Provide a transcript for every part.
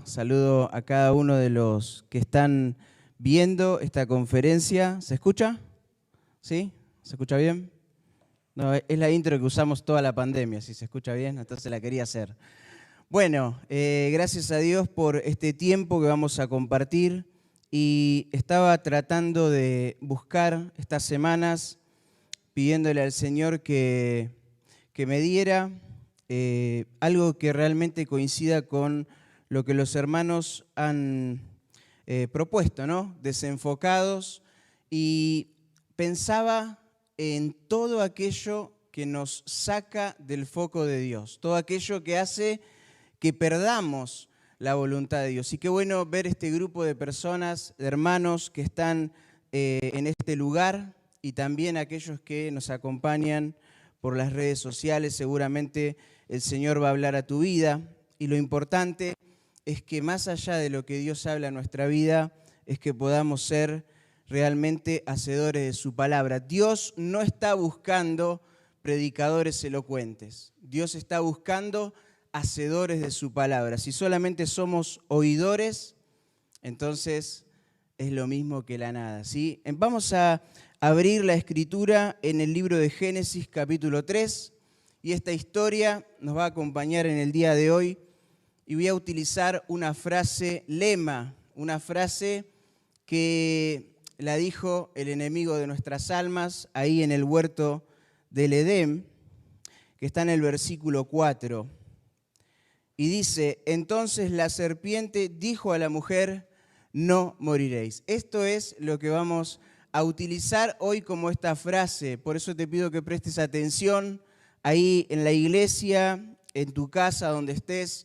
Saludo a cada uno de los que están viendo esta conferencia. ¿Se escucha? ¿Sí? ¿Se escucha bien? No, es la intro que usamos toda la pandemia, si se escucha bien, entonces la quería hacer. Bueno, gracias a Dios por este tiempo que vamos a compartir y estaba tratando de buscar estas semanas, pidiéndole al Señor que me diera algo que realmente coincida con lo que los hermanos han propuesto, ¿no? Desenfocados, y pensaba en todo aquello que nos saca del foco de Dios, todo aquello que hace que perdamos la voluntad de Dios. Y qué bueno ver este grupo de personas, de hermanos que están en este lugar, y también aquellos que nos acompañan por las redes sociales. Seguramente el Señor va a hablar a tu vida, y lo importante es que más allá de lo que Dios habla en nuestra vida, es que podamos ser realmente hacedores de su palabra. Dios no está buscando predicadores elocuentes. Dios está buscando hacedores de su palabra. Si solamente somos oidores, entonces es lo mismo que la nada, ¿sí? Vamos a abrir la escritura en el libro de Génesis capítulo 3, y esta historia nos va a acompañar en el día de hoy. Y voy a utilizar una frase lema, una frase que la dijo el enemigo de nuestras almas ahí en el huerto del Edén, que está en el versículo 4. Y dice: entonces la serpiente dijo a la mujer: no moriréis. Esto es lo que vamos a utilizar hoy como esta frase. Por eso te pido que prestes atención ahí en la iglesia, en tu casa, donde estés.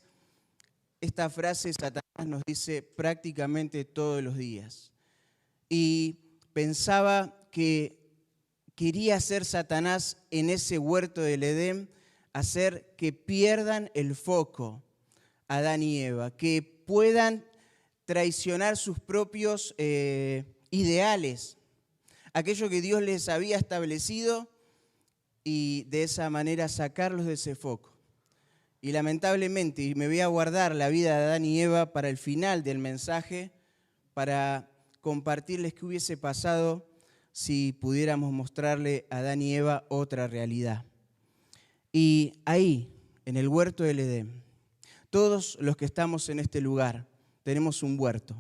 Esta frase Satanás nos dice prácticamente todos los días. Y pensaba que quería hacer Satanás en ese huerto del Edén, hacer que pierdan el foco Adán y Eva, que puedan traicionar sus propios ideales, aquello que Dios les había establecido, y de esa manera sacarlos de ese foco. Y lamentablemente, y me voy a guardar la vida de Adán y Eva para el final del mensaje, para compartirles qué hubiese pasado si pudiéramos mostrarle a Adán y Eva otra realidad. Y ahí, en el huerto del Edén, todos los que estamos en este lugar tenemos un huerto.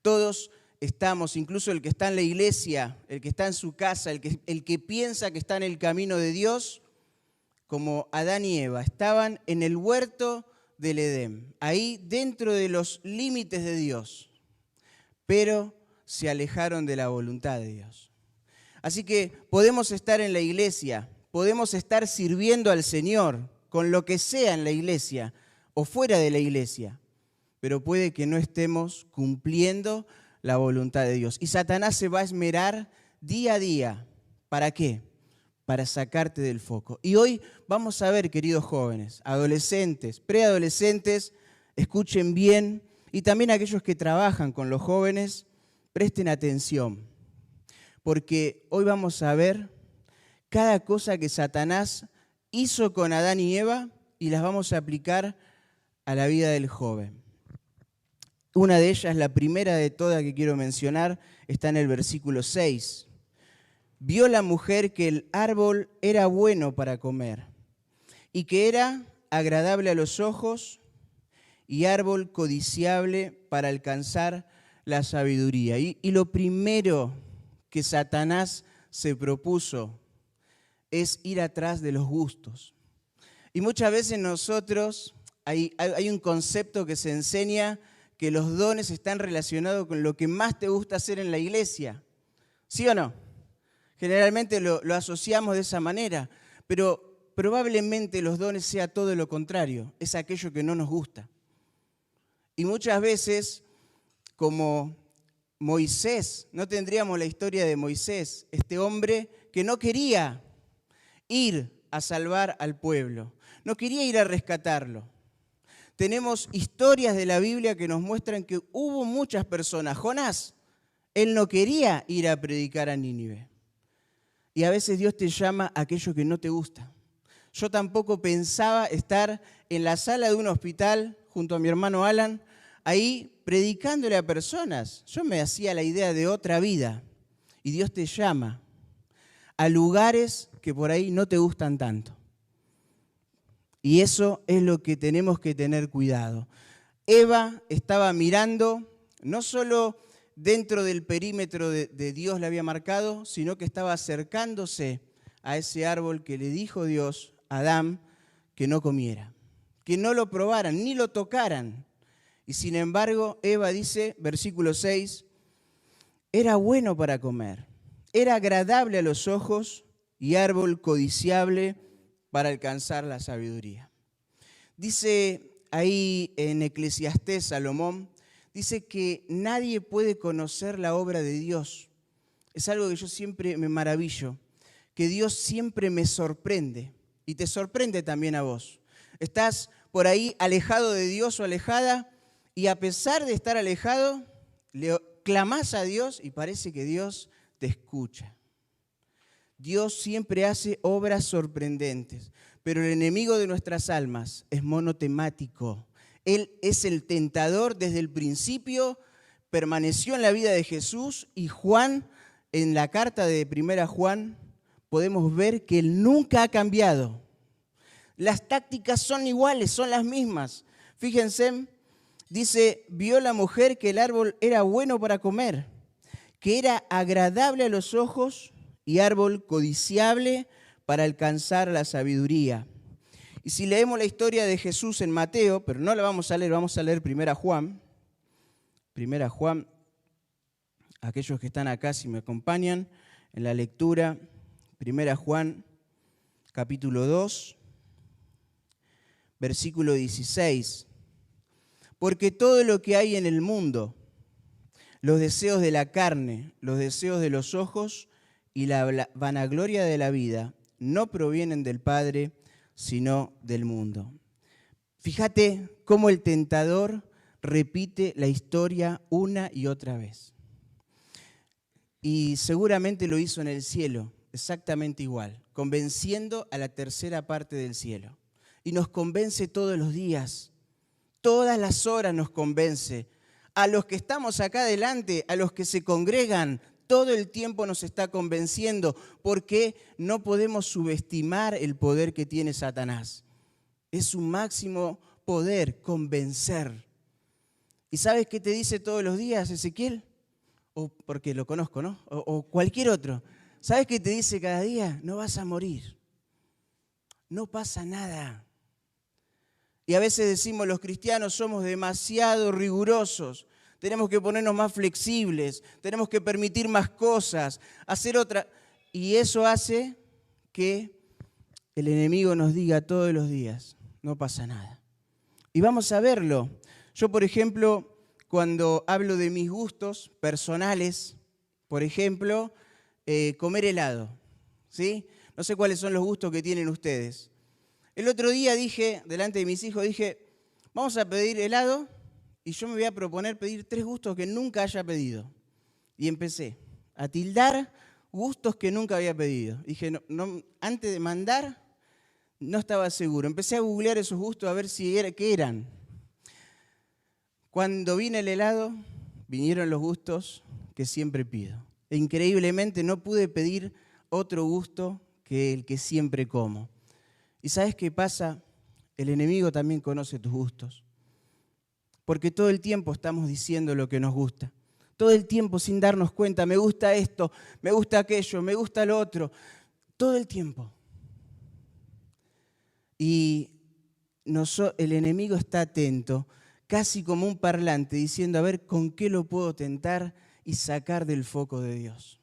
Todos estamos, incluso el que está en la iglesia, el que está en su casa, el que piensa que está en el camino de Dios, como Adán y Eva, estaban en el huerto del Edén, ahí dentro de los límites de Dios, pero se alejaron de la voluntad de Dios. Así que podemos estar en la iglesia, podemos estar sirviendo al Señor con lo que sea en la iglesia o fuera de la iglesia, pero puede que no estemos cumpliendo la voluntad de Dios. Y Satanás se va a esmerar día a día. ¿Para qué? Para sacarte del foco. Y hoy vamos a ver, queridos jóvenes, adolescentes, preadolescentes, escuchen bien, y también aquellos que trabajan con los jóvenes, presten atención, porque hoy vamos a ver cada cosa que Satanás hizo con Adán y Eva, y las vamos a aplicar a la vida del joven. Una de ellas, la primera de todas que quiero mencionar, está en el versículo 6. Vio la mujer que el árbol era bueno para comer y que era agradable a los ojos y árbol codiciable para alcanzar la sabiduría. Y lo primero que Satanás se propuso es ir atrás de los gustos. Y muchas veces nosotros, hay un concepto que se enseña, que los dones están relacionados con lo que más te gusta hacer en la iglesia. ¿Sí o no? Generalmente lo asociamos de esa manera, pero probablemente los dones sea todo lo contrario, es aquello que no nos gusta. Y muchas veces, como Moisés, no tendríamos la historia de Moisés, este hombre que no quería ir a salvar al pueblo, no quería ir a rescatarlo. Tenemos historias de la Biblia que nos muestran que hubo muchas personas. Jonás, él no quería ir a predicar a Nínive. Y a veces Dios te llama a aquello que no te gusta. Yo tampoco pensaba estar en la sala de un hospital junto a mi hermano Alan ahí predicándole a personas. Yo me hacía la idea de otra vida y Dios te llama a lugares que por ahí no te gustan tanto. Y eso es lo que tenemos que tener cuidado. Eva estaba mirando, no solo dentro del perímetro de Dios le había marcado, sino que estaba acercándose a ese árbol que le dijo Dios a Adán que no comiera, que no lo probaran, ni lo tocaran. Y sin embargo, Eva dice, versículo 6, era bueno para comer, era agradable a los ojos y árbol codiciable para alcanzar la sabiduría. Dice ahí en Eclesiastés, Salomón, dice que nadie puede conocer la obra de Dios. Es algo que yo siempre me maravillo, que Dios siempre me sorprende y te sorprende también a vos. Estás por ahí alejado de Dios o alejada y a pesar de estar alejado, le clamás a Dios y parece que Dios te escucha. Dios siempre hace obras sorprendentes, pero el enemigo de nuestras almas es monotemático. Él es el tentador desde el principio, permaneció en la vida de Jesús y Juan, en la carta de 1 Juan, podemos ver que él nunca ha cambiado. Las tácticas son iguales, son las mismas. Fíjense, dice, vio la mujer que el árbol era bueno para comer, que era agradable a los ojos y árbol codiciable para alcanzar la sabiduría. Y si leemos la historia de Jesús en Mateo, pero no la vamos a leer 1 Juan. 1 Juan, aquellos que están acá, si me acompañan en la lectura, 1 Juan, capítulo 2, versículo 16. Porque todo lo que hay en el mundo, los deseos de la carne, los deseos de los ojos y la vanagloria de la vida, no provienen del Padre, sino del mundo. Fíjate cómo el tentador repite la historia una y otra vez. Y seguramente lo hizo en el cielo, exactamente igual, convenciendo a la tercera parte del cielo. Y nos convence todos los días, todas las horas nos convence. A los que estamos acá adelante, a los que se congregan, todo el tiempo nos está convenciendo, porque no podemos subestimar el poder que tiene Satanás. Es su máximo poder, convencer. ¿Y sabes qué te dice todos los días, Ezequiel? O porque lo conozco, ¿no? O cualquier otro. ¿Sabes qué te dice cada día? No vas a morir. No pasa nada. Y a veces decimos, los cristianos somos demasiado rigurosos. Tenemos que ponernos más flexibles, tenemos que permitir más cosas, hacer otra. Y eso hace que el enemigo nos diga todos los días, no pasa nada. Y vamos a verlo. Yo, por ejemplo, cuando hablo de mis gustos personales, por ejemplo, comer helado, ¿sí? No sé cuáles son los gustos que tienen ustedes. El otro día dije, delante de mis hijos, vamos a pedir helado. Y yo me voy a proponer pedir 3 gustos que nunca haya pedido. Y empecé a tildar gustos que nunca había pedido. Dije, no, antes de mandar, no estaba seguro. Empecé a googlear esos gustos a ver qué eran. Cuando vine el helado, vinieron los gustos que siempre pido. E increíblemente no pude pedir otro gusto que el que siempre como. ¿Y sabes qué pasa? El enemigo también conoce tus gustos. Porque todo el tiempo estamos diciendo lo que nos gusta. Todo el tiempo sin darnos cuenta, me gusta esto, me gusta aquello, me gusta lo otro. Todo el tiempo. Y el enemigo está atento, casi como un parlante, diciendo, a ver, ¿con qué lo puedo tentar y sacar del foco de Dios?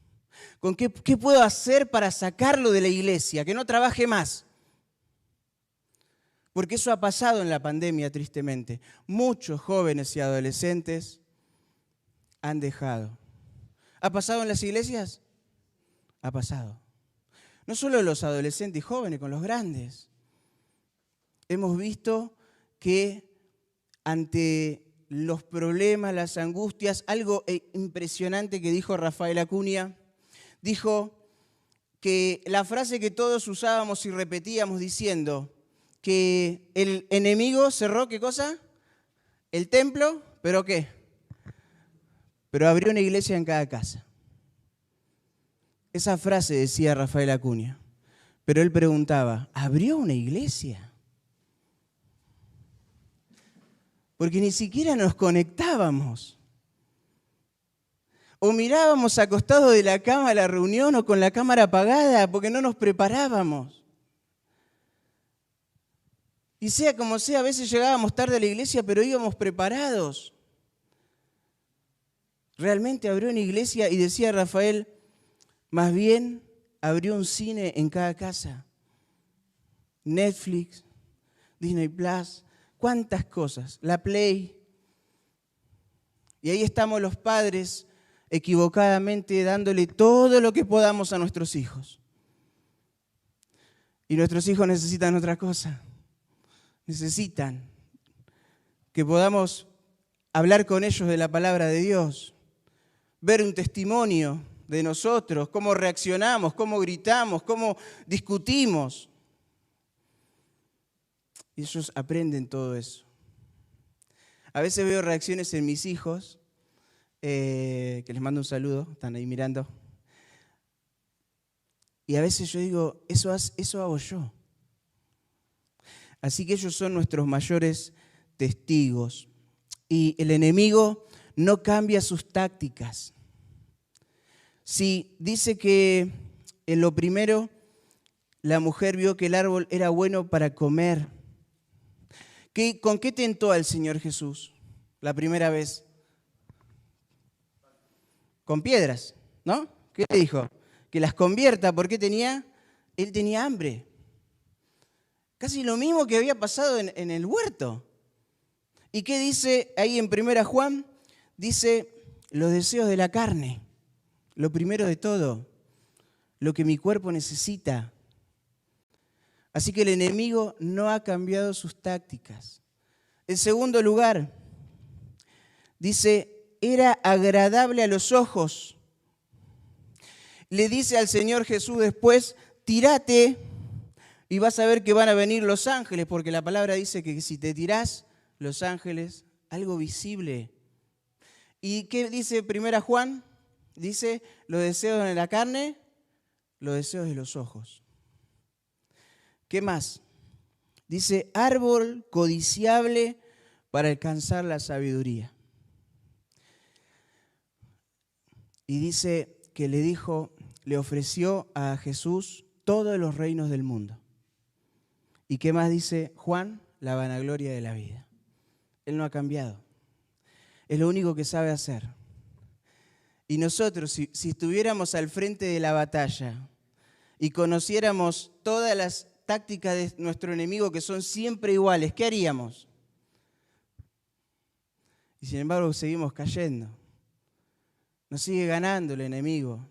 ¿Qué puedo hacer para sacarlo de la iglesia, que no trabaje más? Porque eso ha pasado en la pandemia, tristemente. Muchos jóvenes y adolescentes han dejado. ¿Ha pasado en las iglesias? Ha pasado. No solo los adolescentes y jóvenes, con los grandes. Hemos visto que ante los problemas, las angustias, algo impresionante que dijo Rafael Acuña, dijo que la frase que todos usábamos y repetíamos diciendo que el enemigo cerró, ¿qué cosa? El templo, ¿Pero qué? Pero abrió una iglesia en cada casa. Esa frase decía Rafael Acuña. Pero él preguntaba, ¿abrió una iglesia? Porque ni siquiera nos conectábamos. O mirábamos acostados de la cama a la reunión o con la cámara apagada porque no nos preparábamos. Y sea como sea, a veces llegábamos tarde a la iglesia, pero íbamos preparados. Realmente abrió una iglesia y decía Rafael, más bien abrió un cine en cada casa. Netflix, Disney Plus, cuántas cosas, la Play. Y ahí estamos los padres equivocadamente dándole todo lo que podamos a nuestros hijos. Y nuestros hijos necesitan otra cosa. Necesitan que podamos hablar con ellos de la palabra de Dios, ver un testimonio de nosotros, cómo reaccionamos, cómo gritamos, cómo discutimos. Y ellos aprenden todo eso. A veces veo reacciones en mis hijos, que les mando un saludo, están ahí mirando. Y a veces yo digo, eso hago yo. Así que ellos son nuestros mayores testigos. Y el enemigo no cambia sus tácticas. Si dice que en lo primero la mujer vio que el árbol era bueno para comer, ¿con qué tentó al Señor Jesús la primera vez? Con piedras, ¿no? ¿Qué le dijo? Que las convierta porque él tenía hambre. Casi lo mismo que había pasado en el huerto. ¿Y qué dice ahí en 1 Juan? Dice los deseos de la carne. Lo primero de todo, lo que mi cuerpo necesita. Así que el enemigo no ha cambiado sus tácticas. En segundo lugar, dice, era agradable a los ojos. Le dice al Señor Jesús después, tírate y vas a ver que van a venir los ángeles, porque la palabra dice que si te tirás, los ángeles, algo visible. ¿Y qué dice 1 Juan? Dice, los deseos de la carne, los deseos de los ojos. ¿Qué más? Dice, árbol codiciable para alcanzar la sabiduría. Y dice que le ofreció a Jesús todos los reinos del mundo. ¿Y qué más dice Juan? La vanagloria de la vida. Él no ha cambiado. Es lo único que sabe hacer. Y nosotros, si estuviéramos al frente de la batalla y conociéramos todas las tácticas de nuestro enemigo que son siempre iguales, ¿qué haríamos? Y sin embargo seguimos cayendo. Nos sigue ganando el enemigo.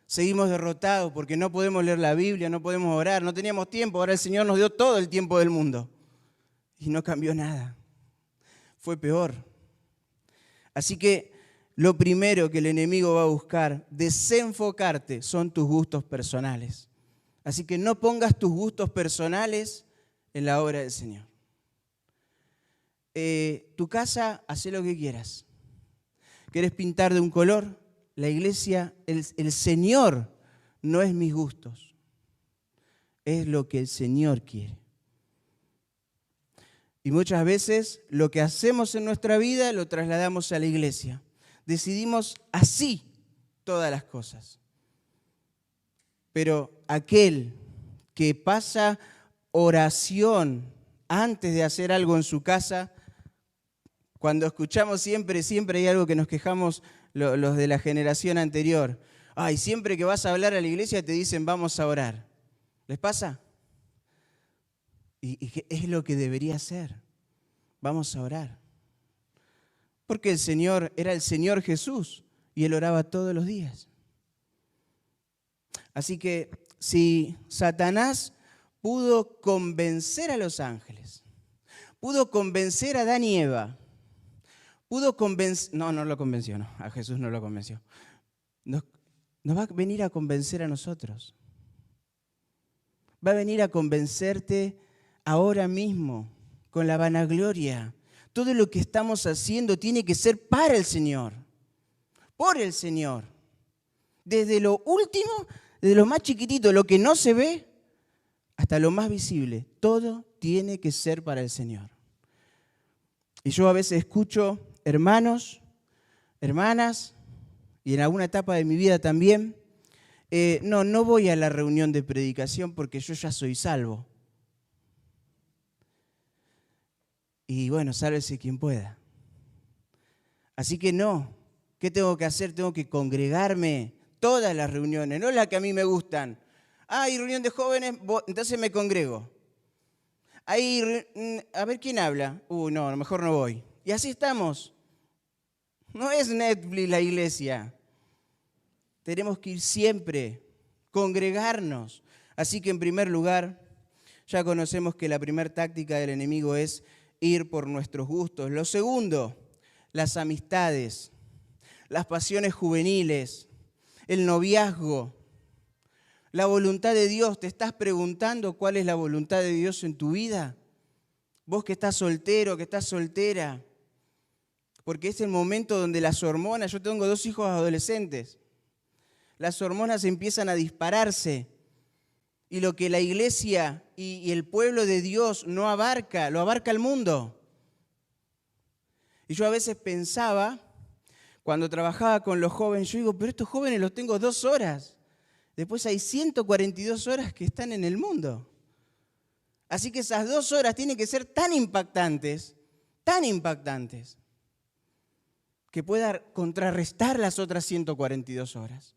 Seguimos derrotados porque no podemos leer la Biblia, no podemos orar, no teníamos tiempo. Ahora el Señor nos dio todo el tiempo del mundo. Y no cambió nada. Fue peor. Así que lo primero que el enemigo va a buscar, desenfocarte, son tus gustos personales. Así que no pongas tus gustos personales en la obra del Señor. Tu casa, haz lo que quieras. ¿Quieres pintar de un color? La iglesia, el Señor no es mis gustos. Es lo que el Señor quiere. Y muchas veces lo que hacemos en nuestra vida lo trasladamos a la iglesia. Decidimos así todas las cosas. Pero aquel que pasa oración antes de hacer algo en su casa, cuando escuchamos siempre hay algo que nos quejamos los de la generación anterior. Ay, siempre que vas a hablar a la iglesia te dicen vamos a orar. ¿Les pasa? Y es lo que debería ser. Vamos a orar. Porque el Señor era el Señor Jesús y Él oraba todos los días. Así que si Satanás pudo convencer a los ángeles, pudo convencer a Adán y Eva, pudo convencer, no lo convenció, no, a Jesús no lo convenció. Nos va a venir a convencer a nosotros. Va a venir a convencerte ahora mismo con la vanagloria. Todo lo que estamos haciendo tiene que ser para el Señor, por el Señor. Desde lo último, desde lo más chiquitito, lo que no se ve, hasta lo más visible, todo tiene que ser para el Señor. Y yo a veces escucho hermanos, hermanas, y en alguna etapa de mi vida también, no voy a la reunión de predicación porque yo ya soy salvo. Y bueno, sálvese quien pueda. Así que no, ¿qué tengo que hacer? Tengo que congregarme todas las reuniones, no las que a mí me gustan. Hay reunión de jóvenes, entonces me congrego. A ver quién habla. No, a lo mejor no voy. Y así estamos. No es Netflix la iglesia. Tenemos que ir siempre, congregarnos. Así que en primer lugar, ya conocemos que la primera táctica del enemigo es ir por nuestros gustos. Lo segundo, las amistades, las pasiones juveniles, el noviazgo, la voluntad de Dios. ¿Te estás preguntando cuál es la voluntad de Dios en tu vida? Vos que estás soltero, que estás soltera, porque es el momento donde las hormonas, yo tengo 2 hijos adolescentes, las hormonas empiezan a dispararse y lo que la iglesia y el pueblo de Dios no abarca, lo abarca el mundo. Y yo a veces pensaba, cuando trabajaba con los jóvenes, yo digo, pero estos jóvenes los tengo 2 horas. Después hay 142 horas que están en el mundo. Así que esas 2 horas tienen que ser tan impactantes, que pueda contrarrestar las otras 142 horas.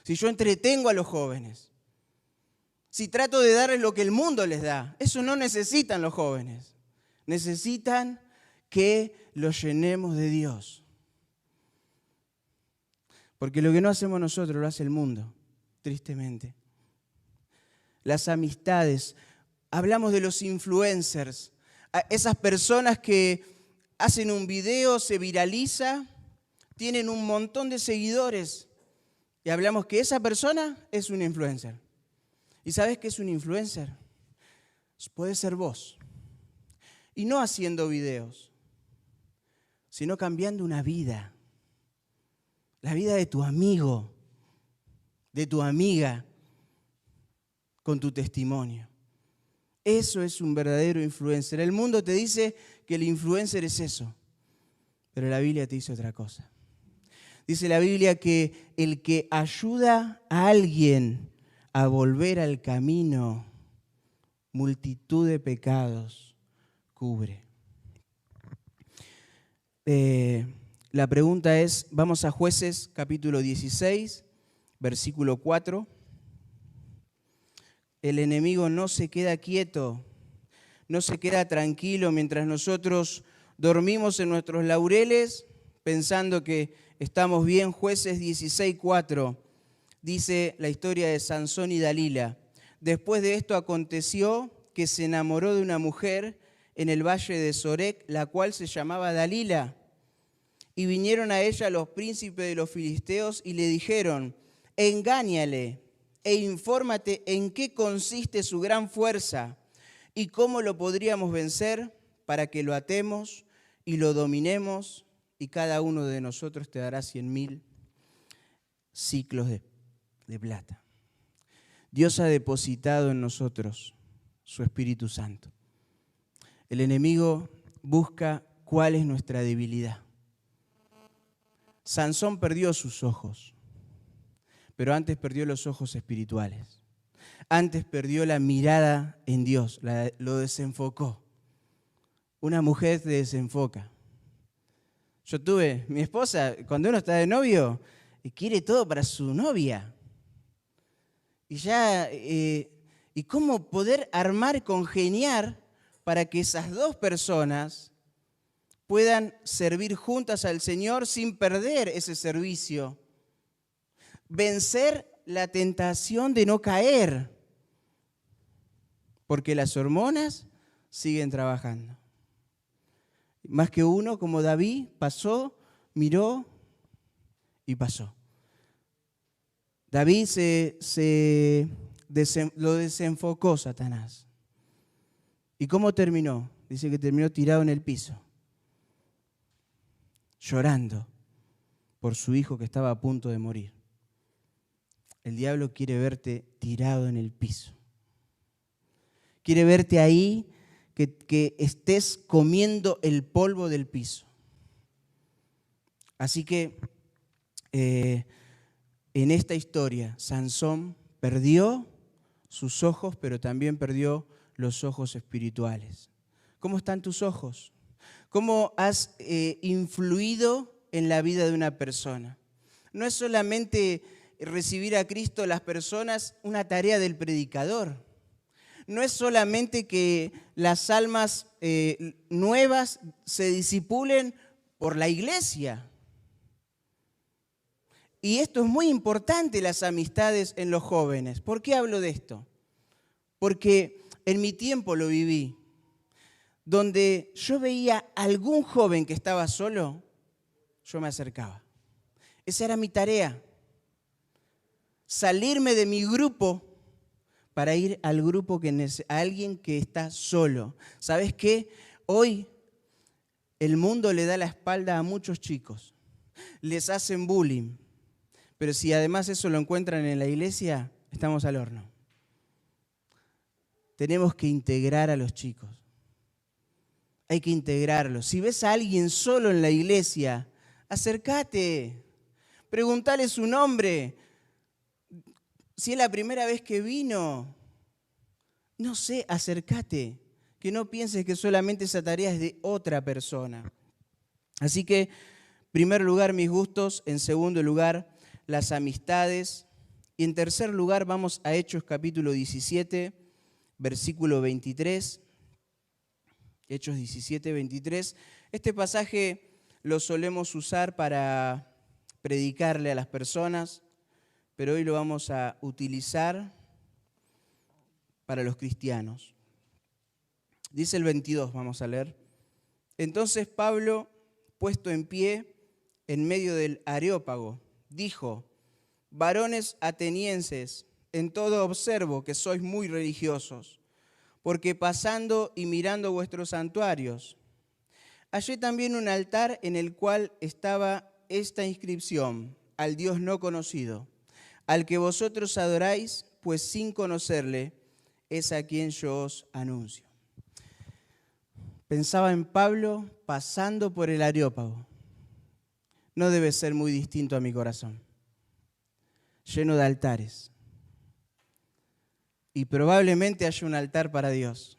Si yo entretengo a los jóvenes, si trato de darles lo que el mundo les da, eso no necesitan los jóvenes. Necesitan que los llenemos de Dios. Porque lo que no hacemos nosotros lo hace el mundo, tristemente. Las amistades, hablamos de los influencers, esas personas que hacen un video, se viraliza, tienen un montón de seguidores y hablamos que esa persona es un influencer. ¿Y sabes qué es un influencer? Puede ser vos. Y no haciendo videos, sino cambiando una vida. La vida de tu amigo, de tu amiga, con tu testimonio. Eso es un verdadero influencer. El mundo te dice que el influencer es eso, pero la Biblia te dice otra cosa. Dice la Biblia que el que ayuda a alguien a volver al camino, multitud de pecados cubre. La pregunta es, vamos a Jueces capítulo 16, versículo 4. El enemigo no se queda quieto, no se queda tranquilo mientras nosotros dormimos en nuestros laureles pensando que estamos bien. Jueces 16, 4. Dice la historia de Sansón y Dalila. Después de esto aconteció que se enamoró de una mujer en el valle de Sorek, la cual se llamaba Dalila. Y vinieron a ella los príncipes de los filisteos y le dijeron, engáñale e infórmate en qué consiste su gran fuerza y cómo lo podríamos vencer para que lo atemos y lo dominemos y cada uno de nosotros te dará 100.000 ciclos de plata. Dios ha depositado en nosotros su Espíritu Santo. El enemigo busca cuál es nuestra debilidad. Sansón perdió sus ojos, pero antes perdió los ojos espirituales. Antes perdió la mirada en Dios, lo desenfocó. Una mujer te desenfoca. Mi esposa, cuando uno está de novio, quiere todo para su novia. Y cómo poder armar, congeniar para que esas 2 personas puedan servir juntas al Señor sin perder ese servicio. Vencer la tentación de no caer, porque las hormonas siguen trabajando. Más que uno, como David, pasó, miró y pasó. David lo desenfocó Satanás. ¿Y cómo terminó? Dice que terminó tirado en el piso. llorando por su hijo que estaba a punto de morir. El diablo quiere verte tirado en el piso. Quiere verte ahí, que estés comiendo el polvo del piso. Así que en esta historia, Sansón perdió sus ojos, pero también perdió los ojos espirituales. ¿Cómo están tus ojos? ¿Cómo has influido en la vida de una persona? No es solamente recibir a Cristo a las personas una tarea del predicador. No es solamente que las almas nuevas se disipulen por la iglesia. Y esto es muy importante, las amistades en los jóvenes. ¿Por qué hablo de esto? Porque en mi tiempo lo viví. Donde yo veía a algún joven que estaba solo, yo me acercaba. Esa era mi tarea. Salirme de mi grupo para ir al grupo a alguien que está solo. ¿Sabes qué? Hoy el mundo le da la espalda a muchos chicos. Les hacen bullying. Pero si además eso lo encuentran en la iglesia, estamos al horno. Tenemos que integrar a los chicos. Hay que integrarlos. Si ves a alguien solo en la iglesia, acércate. Preguntale su nombre. Si es la primera vez que vino, no sé, acércate. Que no pienses que solamente esa tarea es de otra persona. Así que, en primer lugar, mis gustos. En segundo lugar, las amistades. Y en tercer lugar, vamos a Hechos capítulo 17, versículo 23. Hechos 17, 23. Este pasaje lo solemos usar para predicarle a las personas, pero hoy lo vamos a utilizar para los cristianos. Dice el 22, vamos a leer. Entonces Pablo, puesto en pie en medio del Areópago, dijo: varones atenienses, en todo observo que sois muy religiosos, porque pasando y mirando vuestros santuarios, hallé también un altar en el cual estaba esta inscripción: al Dios no conocido, al que vosotros adoráis, pues sin conocerle es a quien yo os anuncio. Pensaba en Pablo pasando por el Areópago. No debe ser muy distinto a mi corazón, lleno de altares. Y probablemente haya un altar para Dios,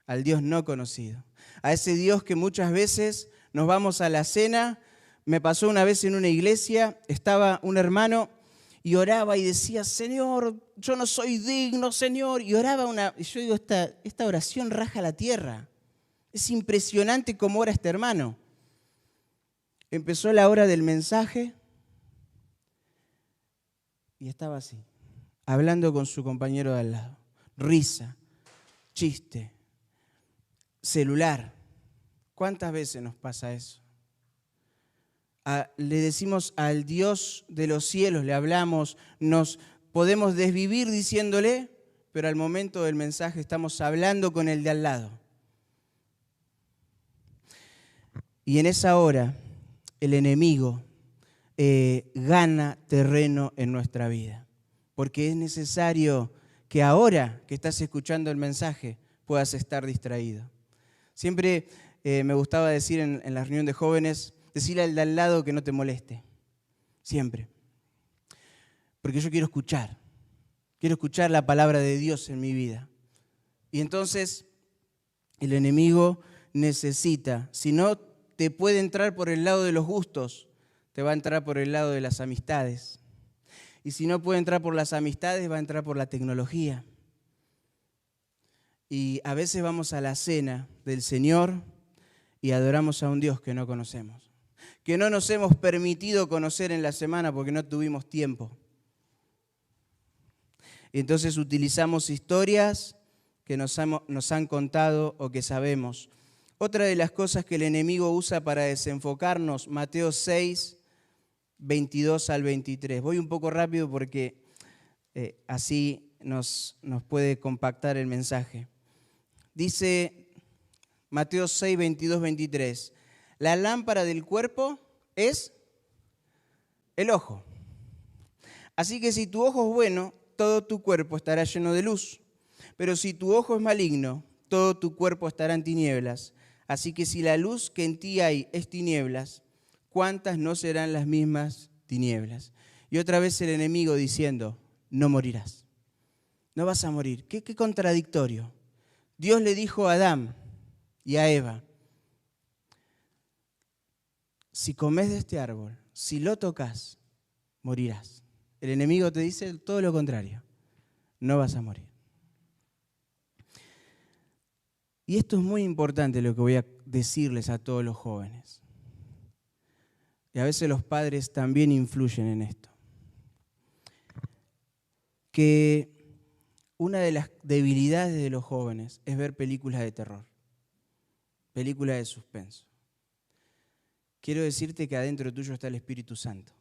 al Dios no conocido, a ese Dios que muchas veces nos vamos a la cena. Me pasó una vez en una iglesia, estaba un hermano y oraba y decía: Señor, yo no soy digno, Señor. Y oraba y yo digo, esta oración raja la tierra. Es impresionante cómo ora este hermano. Empezó la hora del mensaje y estaba así, hablando con su compañero de al lado. Risa, chiste, celular. ¿Cuántas veces nos pasa eso? Le decimos al Dios de los cielos, le hablamos, nos podemos desvivir diciéndole, pero al momento del mensaje estamos hablando con el de al lado. Y en esa hora el enemigo gana terreno en nuestra vida, porque es necesario que ahora que estás escuchando el mensaje puedas estar distraído. Siempre me gustaba decir en la reunión de jóvenes, decirle al de al lado que no te moleste, siempre. Porque yo quiero escuchar la palabra de Dios en mi vida. Y entonces el enemigo necesita, si no te puede entrar por el lado de los gustos, te va a entrar por el lado de las amistades. Y si no puede entrar por las amistades, va a entrar por la tecnología. Y a veces vamos a la cena del Señor y adoramos a un Dios que no conocemos, que no nos hemos permitido conocer en la semana porque no tuvimos tiempo. Y entonces utilizamos historias que nos han contado o que sabemos. Otra de las cosas que el enemigo usa para desenfocarnos, Mateo 6, 22 al 23. Voy un poco rápido porque así nos puede compactar el mensaje. Dice Mateo 6, 22, 23. La lámpara del cuerpo es el ojo. Así que si tu ojo es bueno, todo tu cuerpo estará lleno de luz. Pero si tu ojo es maligno, todo tu cuerpo estará en tinieblas. Así que si la luz que en ti hay es tinieblas, ¿cuántas no serán las mismas tinieblas? Y otra vez el enemigo diciendo, no morirás. No vas a morir. ¿Qué contradictorio? Dios le dijo a Adán y a Eva, si comes de este árbol, si lo tocas, morirás. El enemigo te dice todo lo contrario, no vas a morir. Y esto es muy importante lo que voy a decirles a todos los jóvenes. Y a veces los padres también influyen en esto. Que una de las debilidades de los jóvenes es ver películas de terror, películas de suspenso. Quiero decirte que adentro tuyo está el Espíritu Santo.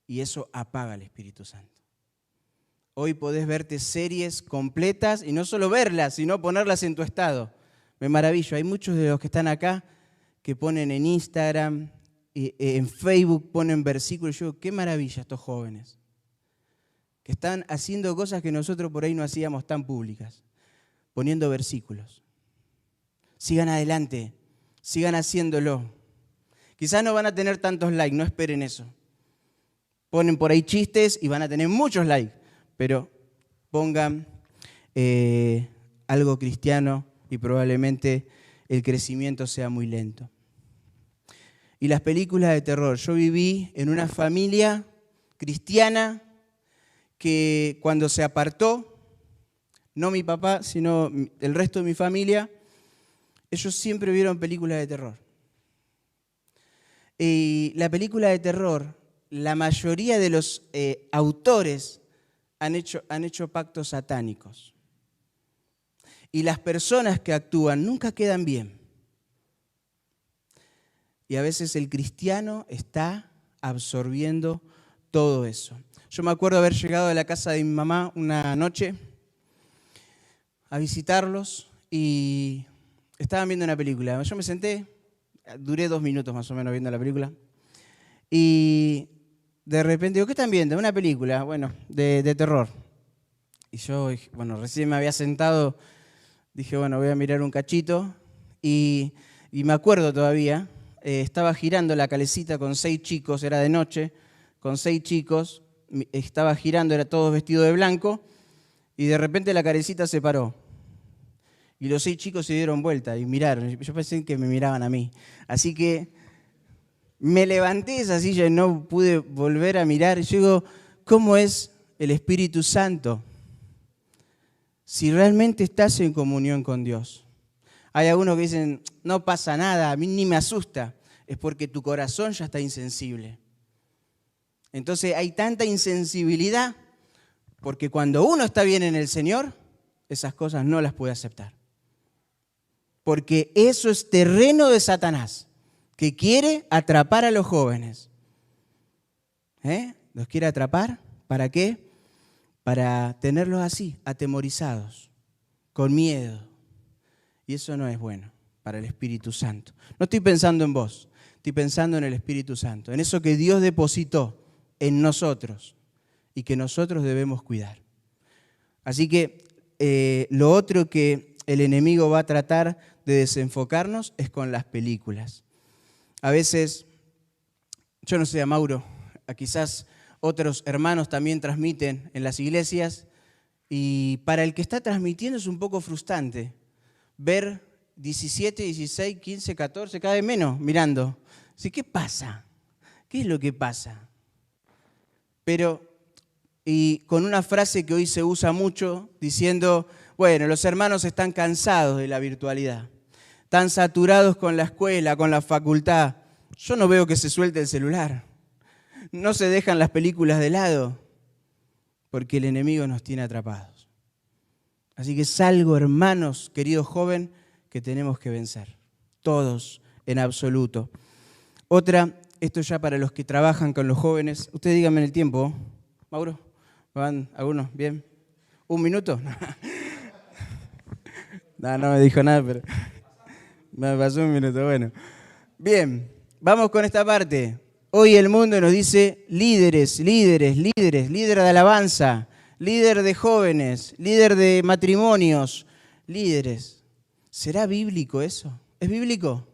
Y eso apaga al Espíritu Santo. Hoy podés verte series completas y no solo verlas, sino ponerlas en tu estado. Me maravillo. Hay muchos de los que están acá que ponen en Instagram, en Facebook ponen versículos. Yo, qué maravilla estos jóvenes. Que están haciendo cosas que nosotros por ahí no hacíamos tan públicas. Poniendo versículos. Sigan adelante. Sigan haciéndolo. Quizás no van a tener tantos likes, no esperen eso. Ponen por ahí chistes y van a tener muchos likes, pero pongan algo cristiano y probablemente el crecimiento sea muy lento. Y las películas de terror. Yo viví en una familia cristiana que cuando se apartó, no mi papá, sino el resto de mi familia, ellos siempre vieron películas de terror. Y la película de terror, la mayoría de los autores han hecho pactos satánicos. Y las personas que actúan nunca quedan bien. Y a veces el cristiano está absorbiendo todo eso. Yo me acuerdo haber llegado a la casa de mi mamá una noche a visitarlos y estaban viendo una película. Yo me senté, duré 2 minutos más o menos viendo la película. Y de repente digo, ¿qué están viendo? Una película, bueno, de terror. Y yo, bueno, recién me había sentado, dije, bueno, voy a mirar un cachito. Y me acuerdo todavía, estaba girando la calecita con 6 chicos, era de noche, con 6 chicos, estaba girando, era todos vestidos de blanco, y de repente la calecita se paró. Y los 6 chicos se dieron vuelta y miraron. Yo pensé que me miraban a mí. Así que me levanté de esa silla y no pude volver a mirar. Y yo digo, ¿cómo es el Espíritu Santo? Si realmente estás en comunión con Dios. Hay algunos que dicen, no pasa nada, a mí ni me asusta. Es porque tu corazón ya está insensible. Entonces hay tanta insensibilidad porque cuando uno está bien en el Señor, esas cosas no las puede aceptar. Porque eso es terreno de Satanás, que quiere atrapar a los jóvenes. ¿Los quiere atrapar? ¿Para qué? Para tenerlos así, atemorizados, con miedo. Y eso no es bueno para el Espíritu Santo. No estoy pensando en vos, estoy pensando en el Espíritu Santo, en eso que Dios depositó en nosotros y que nosotros debemos cuidar. Así que lo otro que el enemigo va a tratar de desenfocarnos es con las películas. A veces, yo no sé, a Mauro, quizás otros hermanos también transmiten en las iglesias y para el que está transmitiendo es un poco frustrante ver 17, 16, 15, 14, cada vez menos mirando. ¿Sí? ¿Qué pasa? ¿Qué es lo que pasa? Pero, y con una frase que hoy se usa mucho, diciendo, bueno, los hermanos están cansados de la virtualidad, están saturados con la escuela, con la facultad. Yo no veo que se suelte el celular, no se dejan las películas de lado, porque el enemigo nos tiene atrapados. Así que es algo, hermanos, querido joven, que tenemos que vencer, todos en absoluto. Otra, esto ya para los que trabajan con los jóvenes, ustedes díganme en el tiempo, Mauro, ¿van algunos? ¿Bien? ¿1 minuto? No me dijo nada, pero Me pasó un minuto, bueno. Bien, vamos con esta parte. Hoy el mundo nos dice líderes, líderes, líderes, líder de alabanza, líder de jóvenes, líder de matrimonios, líderes. ¿Será bíblico eso? ¿Es bíblico?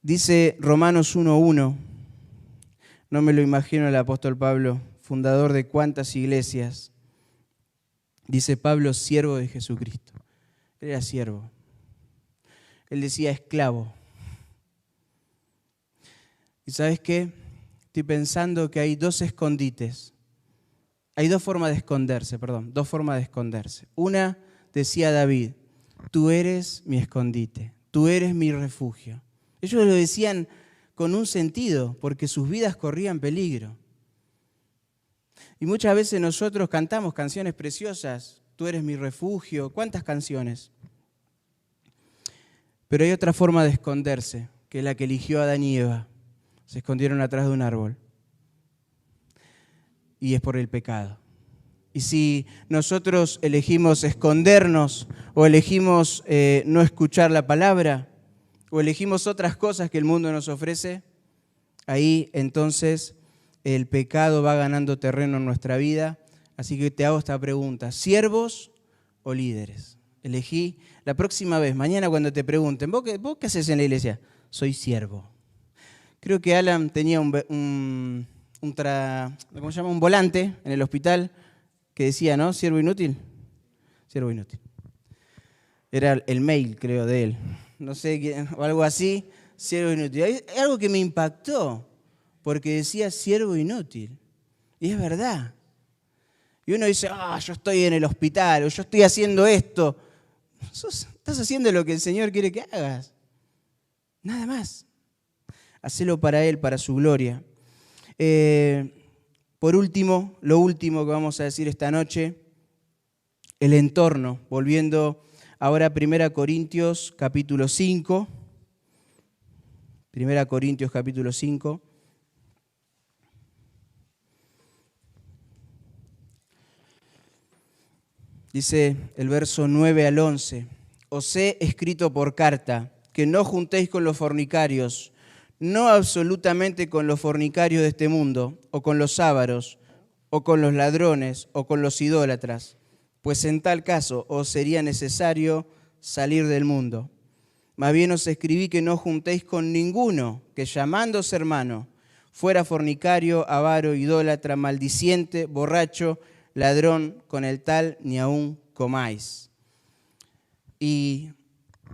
Dice Romanos 1:1, no me lo imagino el apóstol Pablo, fundador de cuántas iglesias. Dice Pablo, siervo de Jesucristo. Él era siervo. Él decía esclavo. ¿Y sabes qué? Estoy pensando que hay dos escondites. Hay dos formas de esconderse, dos formas de esconderse. Una, decía David, tú eres mi escondite, tú eres mi refugio. Ellos lo decían con un sentido, porque sus vidas corrían peligro. Y muchas veces nosotros cantamos canciones preciosas, tú eres mi refugio, ¿cuántas canciones? Pero hay otra forma de esconderse, que es la que eligió Adán y Eva. Se escondieron atrás de un árbol. Y es por el pecado. Y si nosotros elegimos escondernos o elegimos no escuchar la palabra o elegimos otras cosas que el mundo nos ofrece, ahí entonces el pecado va ganando terreno en nuestra vida. Así que te hago esta pregunta, ¿siervos o líderes? Elegí la próxima vez, mañana cuando te pregunten, ¿vos qué haces en la iglesia? Soy siervo. Creo que Alan tenía un volante en el hospital que decía, ¿no? ¿Siervo inútil? Siervo inútil. Era el mail, creo, de él. No sé, o algo así, siervo inútil. Hay algo que me impactó, porque decía siervo inútil. Y es verdad. Y uno dice, yo estoy en el hospital, o yo estoy haciendo esto. Estás haciendo lo que el Señor quiere que hagas. Nada más. Hacelo para Él, para su gloria. Por último, lo último que vamos a decir esta noche, el entorno. Volviendo ahora a 1 Corintios capítulo 5. 1 Corintios capítulo 5. Dice el verso 9 al 11. Os he escrito por carta que no juntéis con los fornicarios, no absolutamente con los fornicarios de este mundo, o con los ávaros, o con los ladrones, o con los idólatras, pues en tal caso os sería necesario salir del mundo. Más bien os escribí que no juntéis con ninguno que llamándose hermano fuera fornicario, avaro, idólatra, maldiciente, borracho, ladrón, con el tal ni aun comáis. Y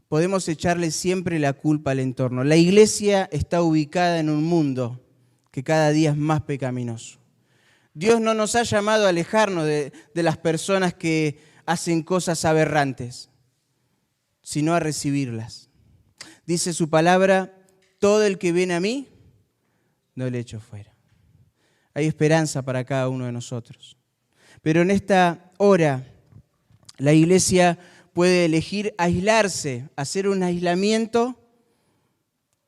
podemos echarle siempre la culpa al entorno. La iglesia está ubicada en un mundo que cada día es más pecaminoso. Dios no nos ha llamado a alejarnos de las personas que hacen cosas aberrantes, sino a recibirlas. Dice su palabra, todo el que viene a mí, no le echo fuera. Hay esperanza para cada uno de nosotros. Pero en esta hora, la iglesia puede elegir aislarse, hacer un aislamiento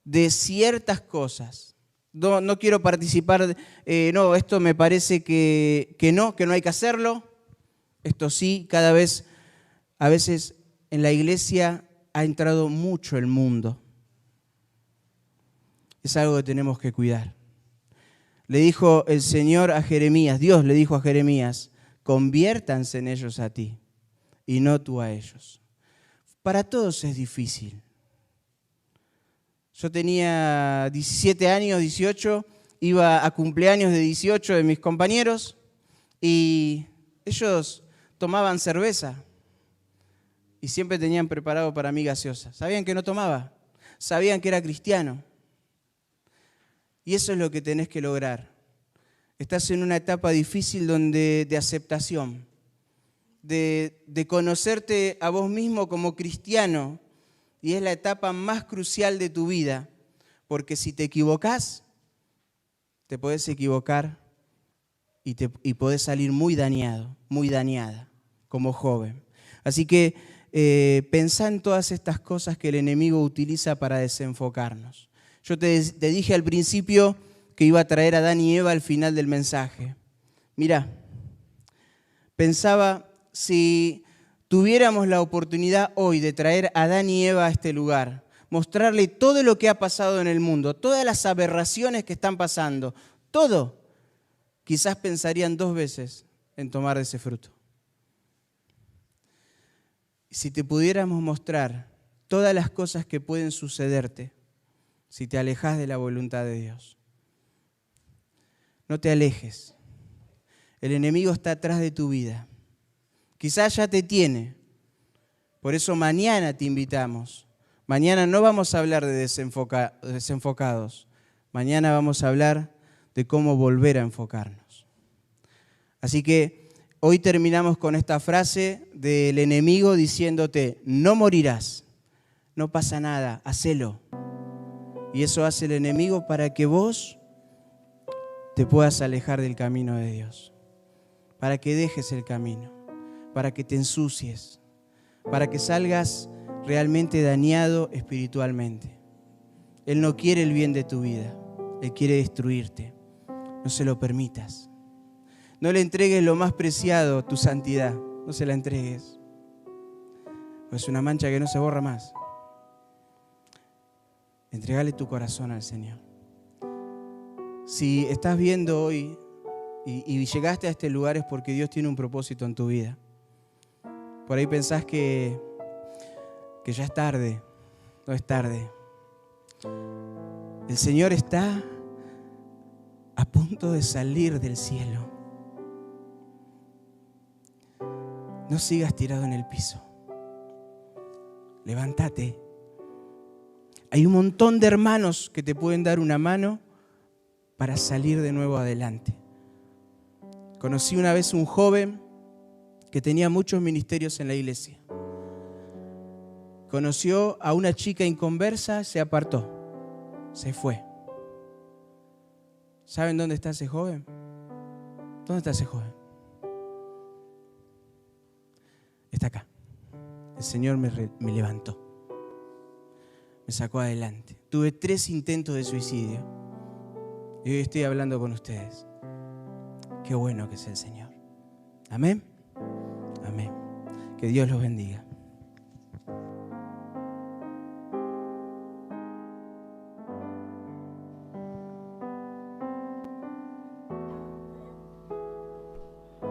de ciertas cosas. No quiero participar, esto me parece que no hay que hacerlo. Esto sí, a veces en la iglesia ha entrado mucho el mundo. Es algo que tenemos que cuidar. Le dijo el Señor a Jeremías, Dios le dijo a Jeremías, conviértanse en ellos a ti y no tú a ellos. Para todos es difícil. Yo tenía 17 años, 18, iba a cumpleaños de 18 de mis compañeros y ellos tomaban cerveza y siempre tenían preparado para mí gaseosa. Sabían que no tomaba, sabían que era cristiano. Y eso es lo que tenés que lograr. Estás en una etapa difícil de aceptación, de conocerte a vos mismo como cristiano. Y es la etapa más crucial de tu vida, porque si te equivocás, te podés equivocar y podés salir muy dañado, muy dañada como joven. Así que pensá en todas estas cosas que el enemigo utiliza para desenfocarnos. Yo te dije al principio que iba a traer a Adán y Eva al final del mensaje. Mirá, pensaba si tuviéramos la oportunidad hoy de traer a Adán y Eva a este lugar, mostrarle todo lo que ha pasado en el mundo, todas las aberraciones que están pasando, todo, quizás pensarían 2 veces en tomar de ese fruto. Si te pudiéramos mostrar todas las cosas que pueden sucederte si te alejas de la voluntad de Dios. No te alejes. El enemigo está atrás de tu vida. Quizás ya te tiene. Por eso mañana te invitamos. Mañana no vamos a hablar de desenfocados. Mañana vamos a hablar de cómo volver a enfocarnos. Así que hoy terminamos con esta frase del enemigo diciéndote, no morirás, no pasa nada, hacelo. Y eso hace el enemigo para que vos te puedas alejar del camino de Dios, para que dejes el camino, para que te ensucies, para que salgas realmente dañado espiritualmente. Él no quiere el bien de tu vida, Él quiere destruirte. No se lo permitas. No le entregues lo más preciado, tu santidad. No se la entregues. Pues es una mancha que no se borra más. Entregale tu corazón al Señor. Si estás viendo hoy y llegaste a este lugar es porque Dios tiene un propósito en tu vida. Por ahí pensás que ya es tarde. No es tarde. El Señor está a punto de salir del cielo. No sigas tirado en el piso. Levántate. Hay un montón de hermanos que te pueden dar una mano para salir de nuevo adelante. Conocí una vez un joven que tenía muchos ministerios en la iglesia. Conoció a una chica inconversa, se apartó, se fue. ¿Saben dónde está ese joven? ¿Dónde está ese joven? Está acá. El Señor me levantó. Me sacó adelante. Tuve 3 intentos de suicidio. Y hoy estoy hablando con ustedes. Qué bueno que es el Señor. Amén. Amén. Que Dios los bendiga.